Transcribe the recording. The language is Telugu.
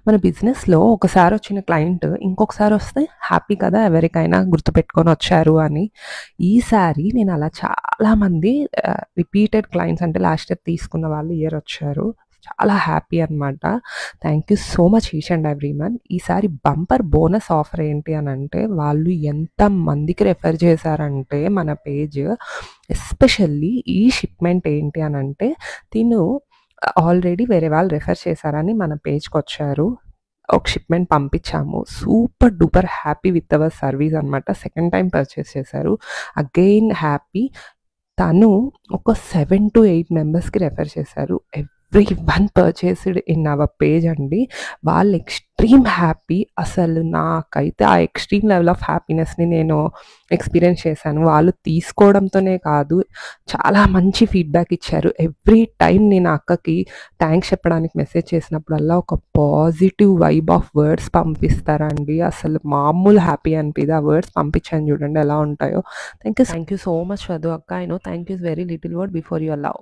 మన బిజినెస్‌లో ఒకసారి వచ్చిన క్లయింట్ ఇంకొకసారి వస్తే హ్యాపీ కదా! ఎవరికైనా గుర్తుపెట్టుకొని వచ్చారు అని. ఈసారి నేను అలా చాలామంది రిపీటెడ్ క్లయింట్స్ అంటే లాస్ట్ ఇయర్ తీసుకున్న వాళ్ళు ఇయర్ వచ్చారు. చాలా హ్యాపీ అనమాట. Thank you so much each and every one. ఈసారి బంపర్ బోనస్ ఆఫర్ ఏంటి అనంటే వాళ్ళు ఎంతమందికి రెఫర్ చేశారంటే మన పేజ్ ఎస్పెషల్లీ ఈ షిప్మెంట్ ఏంటి అనంటే తిను ఆల్రెడీ వేరే వాళ్ళు రెఫర్ చేశారని మన పేజ్‌కొచ్చారు. ఒక షిప్మెంట్ పంపించాము. Super duper happy with our service అనమాట. సెకండ్ టైమ్ పర్చేస్ చేశారు. Again happy. తను ఒక 7-8 మెంబర్స్‌కి రెఫర్ చేశారు. Every one purchased in our page అండి. వాళ్ళు ఎక్స్‌ట్రీమ్ హ్యాపీ. అసలు నాకైతే ఆ ఎక్స్‌ట్రీమ్ లెవెల్ ఆఫ్ హ్యాపీనెస్‌ని నేను ఎక్స్‌పీరియన్స్ చేశాను. వాళ్ళు తీసుకోవడంతోనే కాదు, చాలా మంచి ఫీడ్‌బ్యాక్ ఇచ్చారు. ఎవ్రీ టైమ్ నేను ఆ అక్కకి థ్యాంక్స్ చెప్పడానికి మెసేజ్ చేసినప్పుడల్లా ఒక పాజిటివ్ వైబ్ ఆఫ్ వర్డ్స్ పంపిస్తారండి. అసలు మామూలు హ్యాపీ అనిపియదు. ఆ వర్డ్స్ పంపించాను చూడండి ఎలా ఉంటాయో. థ్యాంక్ యూ సో మచ్ వధు అక్క. I know thank you is very little word before your love.